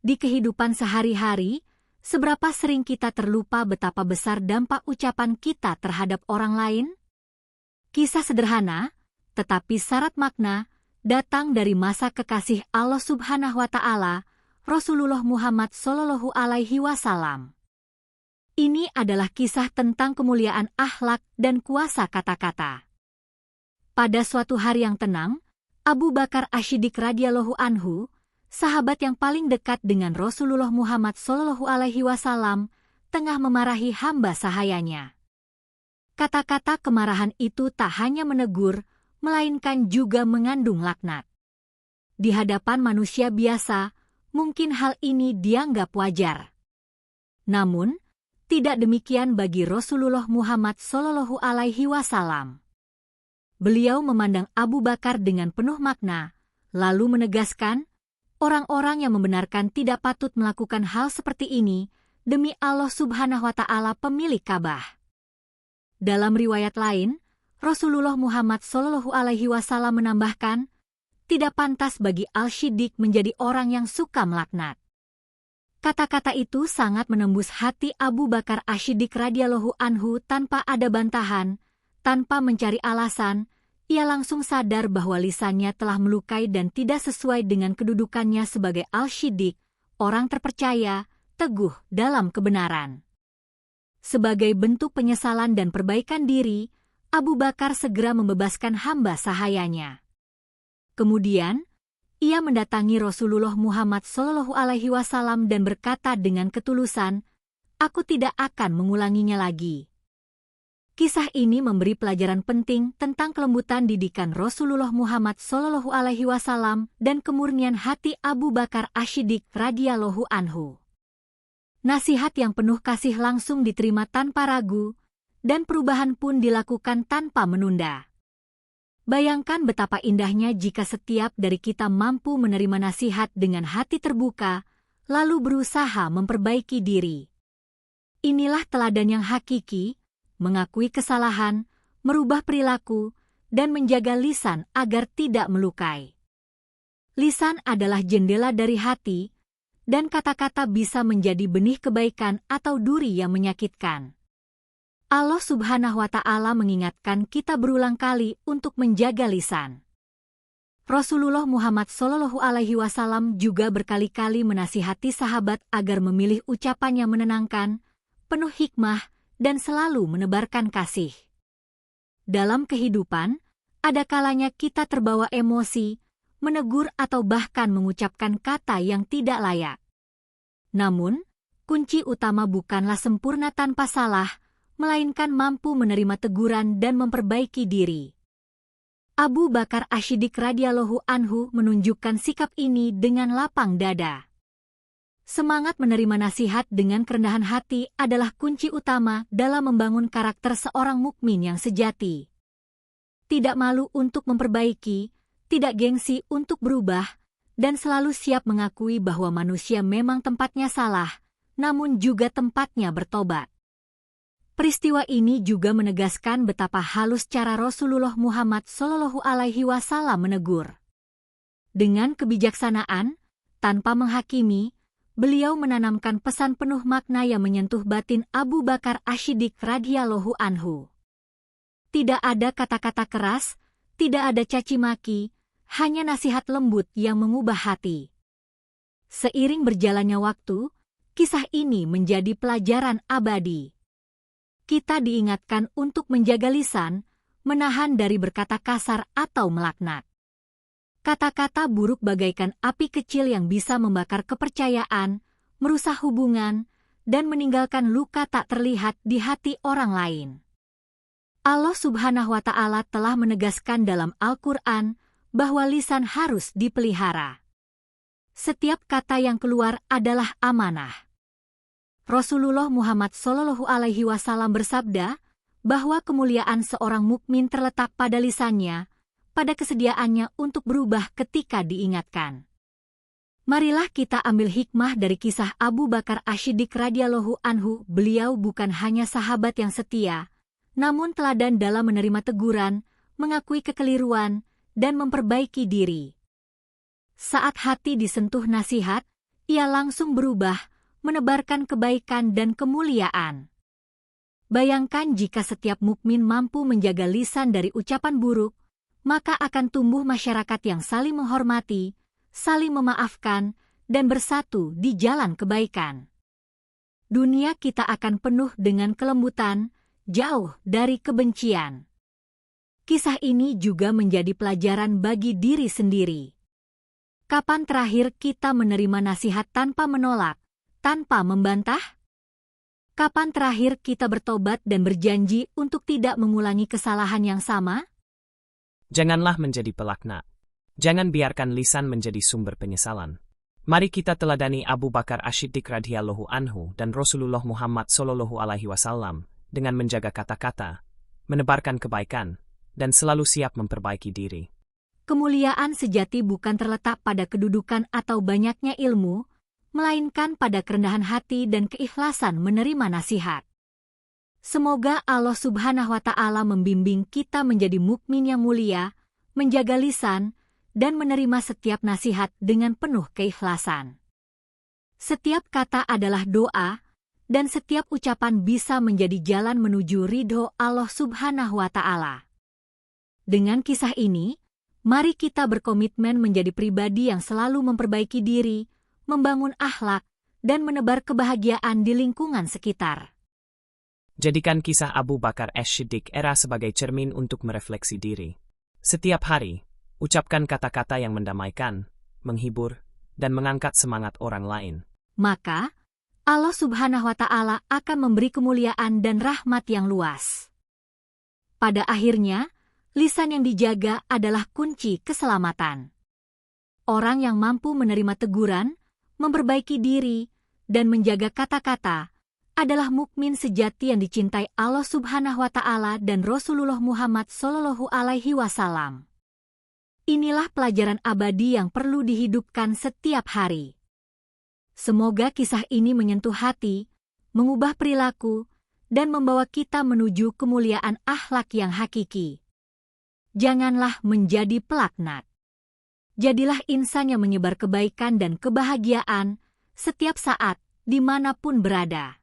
Di kehidupan sehari-hari, seberapa sering kita terlupa betapa besar dampak ucapan kita terhadap orang lain? Kisah sederhana, tetapi syarat makna, datang dari masa kekasih Allah Subhanahu wa Ta'ala, Rasulullah Muhammad Shallallahu Alaihi Wasallam. Ini adalah kisah tentang kemuliaan akhlak dan kuasa kata-kata. Pada suatu hari yang tenang, Abu Bakar Ash-Shiddiq radhiyallahu anhu, sahabat yang paling dekat dengan Rasulullah Muhammad Shallallahu Alaihi Wasallam, tengah memarahi hamba sahayanya. Kata-kata kemarahan itu tak hanya menegur, melainkan juga mengandung laknat. Di hadapan manusia biasa, mungkin hal ini dianggap wajar. Namun, tidak demikian bagi Rasulullah Muhammad Shallallahu Alaihi Wasallam. Beliau memandang Abu Bakar dengan penuh makna, lalu menegaskan, orang-orang yang membenarkan tidak patut melakukan hal seperti ini, demi Allah Subhanahu wa Ta'ala pemilik Ka'bah. Dalam riwayat lain, Rasulullah Muhammad Shallallahu Alaihi Wasallam menambahkan, tidak pantas bagi Al-Shiddiq menjadi orang yang suka melaknat. Kata-kata itu sangat menembus hati Abu Bakar Ash-Shiddiq radhiyallahu anhu tanpa ada bantahan, tanpa mencari alasan. Ia langsung sadar bahwa lisannya telah melukai dan tidak sesuai dengan kedudukannya sebagai Al-Shiddiq, orang terpercaya, teguh dalam kebenaran. Sebagai bentuk penyesalan dan perbaikan diri, Abu Bakar segera membebaskan hamba sahayanya. Kemudian, ia mendatangi Rasulullah Muhammad Shallallahu Alaihi Wasallam dan berkata dengan ketulusan, "Aku tidak akan mengulanginya lagi." Kisah ini memberi pelajaran penting tentang kelembutan didikan Rasulullah Muhammad Shallallahu Alaihi Wasallam dan kemurnian hati Abu Bakar Ash-Shiddiq radhiyallahu anhu. Nasihat yang penuh kasih langsung diterima tanpa ragu, dan perubahan pun dilakukan tanpa menunda. Bayangkan betapa indahnya jika setiap dari kita mampu menerima nasihat dengan hati terbuka, lalu berusaha memperbaiki diri. Inilah teladan yang hakiki, mengakui kesalahan, merubah perilaku, dan menjaga lisan agar tidak melukai. Lisan adalah jendela dari hati, dan kata-kata bisa menjadi benih kebaikan atau duri yang menyakitkan. Allah Subhanahu wa Ta'ala mengingatkan kita berulang kali untuk menjaga lisan. Rasulullah Muhammad Shallallahu Alaihi Wasallam juga berkali-kali menasihati sahabat agar memilih ucapan yang menenangkan, penuh hikmah, dan selalu menebarkan kasih. Dalam kehidupan, ada kalanya kita terbawa emosi, menegur atau bahkan mengucapkan kata yang tidak layak. Namun, kunci utama bukanlah sempurna tanpa salah, melainkan mampu menerima teguran dan memperbaiki diri. Abu Bakar Ash-Shiddiq radhiyallahu anhu menunjukkan sikap ini dengan lapang dada. Semangat menerima nasihat dengan kerendahan hati adalah kunci utama dalam membangun karakter seorang mukmin yang sejati. Tidak malu untuk memperbaiki, tidak gengsi untuk berubah, dan selalu siap mengakui bahwa manusia memang tempatnya salah, namun juga tempatnya bertobat. Peristiwa ini juga menegaskan betapa halus cara Rasulullah Muhammad Shallallahu Alaihi Wasallam menegur. Dengan kebijaksanaan, tanpa menghakimi, beliau menanamkan pesan penuh makna yang menyentuh batin Abu Bakar Ash-Shiddiq radhiyallahu anhu. Tidak ada kata-kata keras, tidak ada caci maki, hanya nasihat lembut yang mengubah hati. Seiring berjalannya waktu, kisah ini menjadi pelajaran abadi. Kita diingatkan untuk menjaga lisan, menahan dari berkata kasar atau melaknat. Kata-kata buruk bagaikan api kecil yang bisa membakar kepercayaan, merusak hubungan, dan meninggalkan luka tak terlihat di hati orang lain. Allah Subhanahu wa Ta'ala telah menegaskan dalam Al-Quran bahwa lisan harus dipelihara. Setiap kata yang keluar adalah amanah. Rasulullah Muhammad Shallallahu Alaihi Wasallam bersabda bahwa kemuliaan seorang mukmin terletak pada lisannya, pada kesediaannya untuk berubah ketika diingatkan. Marilah kita ambil hikmah dari kisah Abu Bakar Ash-Shiddiq radhiyallahu anhu. Beliau bukan hanya sahabat yang setia, namun teladan dalam menerima teguran, mengakui kekeliruan, dan memperbaiki diri. Saat hati disentuh nasihat, ia langsung berubah, menebarkan kebaikan dan kemuliaan. Bayangkan jika setiap mukmin mampu menjaga lisan dari ucapan buruk, maka akan tumbuh masyarakat yang saling menghormati, saling memaafkan, dan bersatu di jalan kebaikan. Dunia kita akan penuh dengan kelembutan, jauh dari kebencian. Kisah ini juga menjadi pelajaran bagi diri sendiri. Kapan terakhir kita menerima nasihat tanpa menolak, tanpa membantah? Kapan terakhir kita bertobat dan berjanji untuk tidak mengulangi kesalahan yang sama? Janganlah menjadi pelaknat. Jangan biarkan lisan menjadi sumber penyesalan. Mari kita teladani Abu Bakar As-Siddiq radhiyallahu anhu dan Rasulullah Muhammad sallallahu alaihi wasallam dengan menjaga kata-kata, menebarkan kebaikan, dan selalu siap memperbaiki diri. Kemuliaan sejati bukan terletak pada kedudukan atau banyaknya ilmu, melainkan pada kerendahan hati dan keikhlasan menerima nasihat. Semoga Allah Subhanahu wa Ta'ala membimbing kita menjadi mukmin yang mulia, menjaga lisan, dan menerima setiap nasihat dengan penuh keikhlasan. Setiap kata adalah doa, dan setiap ucapan bisa menjadi jalan menuju ridho Allah Subhanahu wa Ta'ala. Dengan kisah ini, mari kita berkomitmen menjadi pribadi yang selalu memperbaiki diri, membangun akhlak, dan menebar kebahagiaan di lingkungan sekitar. Jadikan kisah Abu Bakar As-Siddiq era sebagai cermin untuk merefleksi diri. Setiap hari, ucapkan kata-kata yang mendamaikan, menghibur, dan mengangkat semangat orang lain. Maka, Allah Subhanahu wa Ta'ala akan memberi kemuliaan dan rahmat yang luas. Pada akhirnya, lisan yang dijaga adalah kunci keselamatan. Orang yang mampu menerima teguran, memperbaiki diri, dan menjaga kata-kata adalah mukmin sejati yang dicintai Allah Subhanahu wa Ta'ala dan Rasulullah Muhammad sallallahu alaihi wasallam. Inilah pelajaran abadi yang perlu dihidupkan setiap hari. Semoga kisah ini menyentuh hati, mengubah perilaku, dan membawa kita menuju kemuliaan akhlak yang hakiki. Janganlah menjadi pelaknat. Jadilah insan yang menyebar kebaikan dan kebahagiaan setiap saat, dimanapun berada.